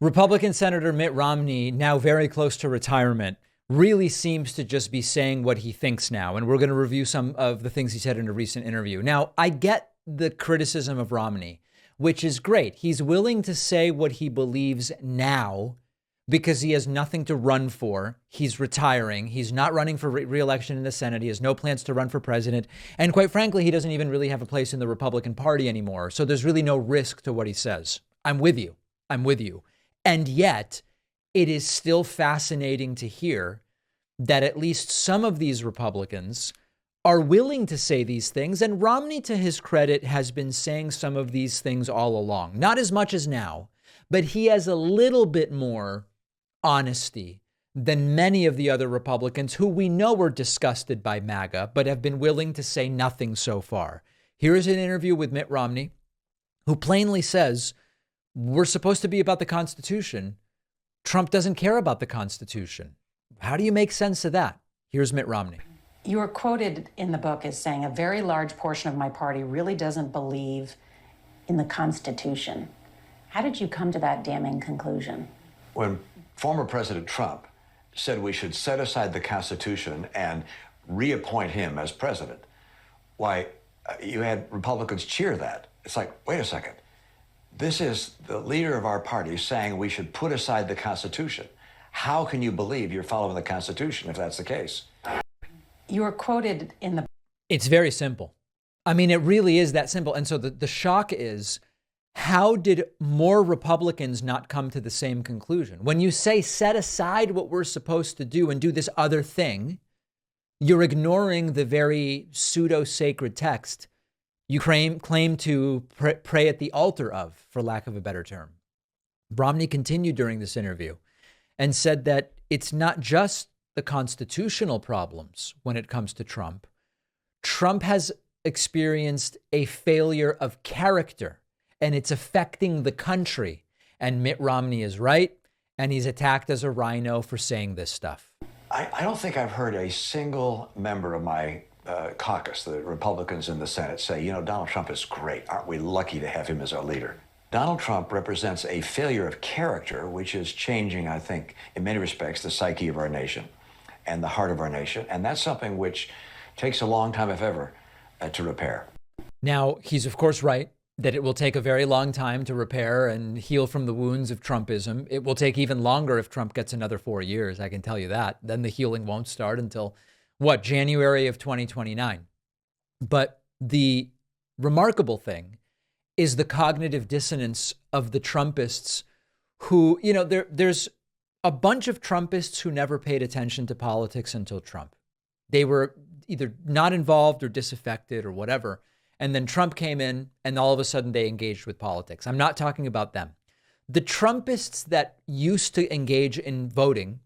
Republican Senator Mitt Romney, now very close to retirement, really seems to just be saying what he thinks now. And we're going to review some of the things he said in a recent interview. Now, I get the criticism of Romney, which is great. He's willing to say what he believes now because he has nothing to run for. He's retiring. He's not running for re-election in the Senate. He has no plans to run for president. And quite frankly, he doesn't even really have a place in the Republican Party anymore. So there's really no risk to what he says. I'm with you. I'm with you. And yet, it is still fascinating to hear that at least some of these Republicans are willing to say these things. And Romney, to his credit, has been saying some of these things all along. Not as much as now, but he has a little bit more honesty than many of the other Republicans who we know were disgusted by MAGA, but have been willing to say nothing so far. Here's an interview with Mitt Romney, who plainly says, we're supposed to be about the Constitution. Trump doesn't care about the Constitution. How do you make sense of that? Here's Mitt Romney. You are quoted in the book as saying a very large portion of my party really doesn't believe in the Constitution. How did you come to that damning conclusion? When former President Trump said we should set aside the Constitution and reappoint him as president, why, you had Republicans cheer that. It's like, wait a second. This is the leader of our party saying we should put aside the Constitution. How can you believe you're following the Constitution if that's the case? You are quoted in the... It's very simple. I mean, it really is that simple. And so the shock is, how did more Republicans not come to the same conclusion? When you say set aside what we're supposed to do and do this other thing, you're ignoring the very pseudo-sacred text you claim to pray at the altar of, for lack of a better term. Romney continued during this interview and said that it's not just the constitutional problems when it comes to Trump. Trump has experienced a failure of character, and it's affecting the country. And Mitt Romney is right, and he's attacked as a rhino for saying this stuff. I don't think I've heard a single member of my caucus, the Republicans in the Senate, say, you know, Donald Trump is great. Aren't we lucky to have him as our leader? Donald Trump represents a failure of character, which is changing, I think, in many respects, the psyche of our nation and the heart of our nation. And that's something which takes a long time, if ever, to repair. Now, he's of course right that it will take a very long time to repair and heal from the wounds of Trumpism. It will take even longer if Trump gets another 4 years. I can tell you that. Then the healing won't start until January of 2029. But the remarkable thing is the cognitive dissonance of the Trumpists who, you know, there's a bunch of Trumpists who never paid attention to politics until Trump. They were either not involved or disaffected or whatever. And then Trump came in and all of a sudden they engaged with politics. I'm not talking about them. The Trumpists that used to engage in voting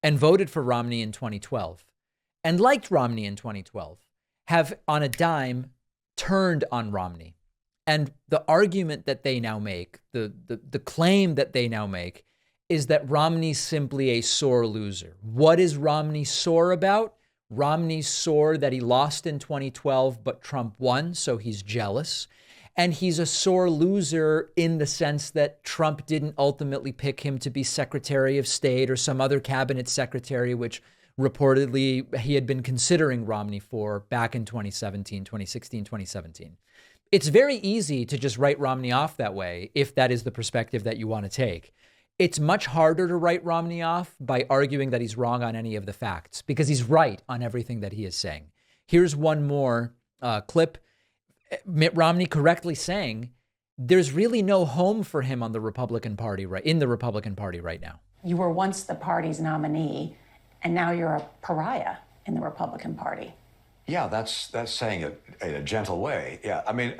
and voted for Romney in 2012 and liked Romney in 2012 have on a dime turned on Romney. And the argument that they now make, the claim that they now make is that Romney's simply a sore loser. What is Romney sore about? Romney's sore that he lost in 2012, but Trump won, so he's jealous. And he's a sore loser in the sense that Trump didn't ultimately pick him to be Secretary of State or some other cabinet secretary, which reportedly he had been considering Romney for back in 2016, 2017. It's very easy to just write Romney off that way if that is the perspective that you want to take. It's much harder to write Romney off by arguing that he's wrong on any of the facts, because he's right on everything that he is saying. Here's one more clip. Mitt Romney correctly saying there's really no home for him on the Republican Party, in the Republican Party right now. You were once the party's nominee, and now you're a pariah in the Republican Party. Yeah, that's saying it in a gentle way. Yeah, I mean,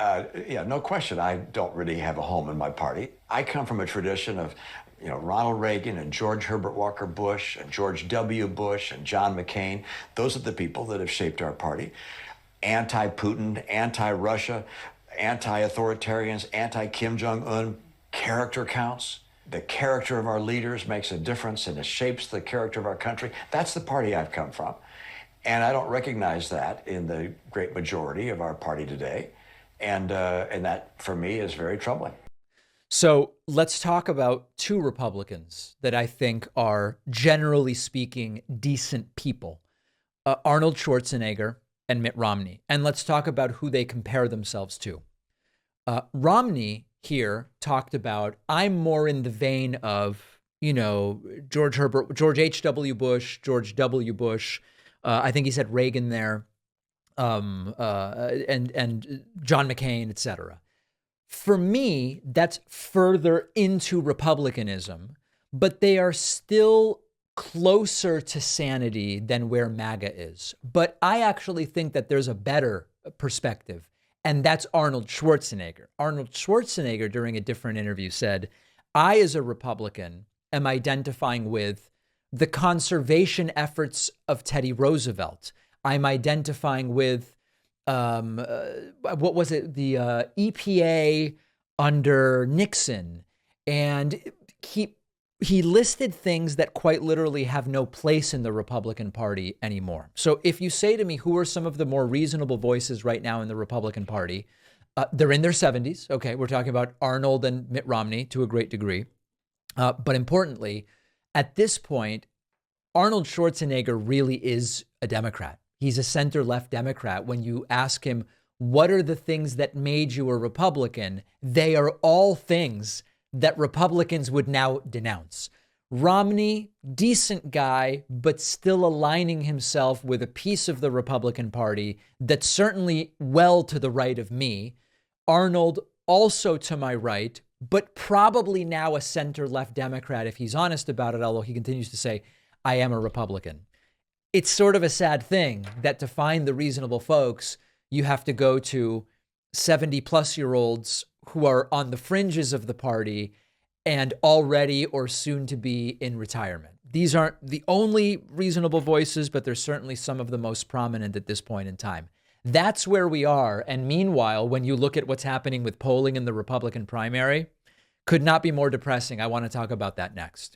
no question. I don't really have a home in my party. I come from a tradition of, Ronald Reagan and George Herbert Walker Bush and George W. Bush and John McCain. Those are the people that have shaped our party. Anti-Putin, anti-Russia, anti-authoritarians, anti-Kim Jong-un. Character counts. The character of our leaders makes a difference and it shapes the character of our country. That's the party I've come from. And I don't recognize that in the great majority of our party today. And that, for me, is very troubling. So let's talk about two Republicans that I think are, generally speaking, decent people. Arnold Schwarzenegger and Mitt Romney. And let's talk about who they compare themselves to. Romney here talked about, I'm more in the vein of, George H.W. Bush, George W. Bush. I think he said Reagan there, and John McCain, et cetera. For me, that's further into Republicanism, but they are still closer to sanity than where MAGA is. But I actually think that there's a better perspective, and that's Arnold Schwarzenegger. Arnold Schwarzenegger, during a different interview, said, I, as a Republican, am identifying with the conservation efforts of Teddy Roosevelt. I'm identifying with, what was it? The EPA under Nixon. And he listed things that quite literally have no place in the Republican Party anymore. So if you say to me, who are some of the more reasonable voices right now in the Republican Party? They're in their 70s. Okay, we're talking about Arnold and Mitt Romney to a great degree. But importantly, at this point, Arnold Schwarzenegger really is a Democrat. He's a center-left Democrat. When you ask him, what are the things that made you a Republican? They are all things that Republicans would now denounce. Romney, decent guy, but still aligning himself with a piece of the Republican Party that's certainly well to the right of me. Arnold, also to my right, but probably now a center-left Democrat, if he's honest about it, although he continues to say, I am a Republican. It's sort of a sad thing that to find the reasonable folks, you have to go to 70-plus-year-olds who are on the fringes of the party and already or soon to be in retirement. These aren't the only reasonable voices, but they're certainly some of the most prominent at this point in time. That's where we are. And meanwhile, when you look at what's happening with polling in the Republican primary, could not be more depressing. I want to talk about that next.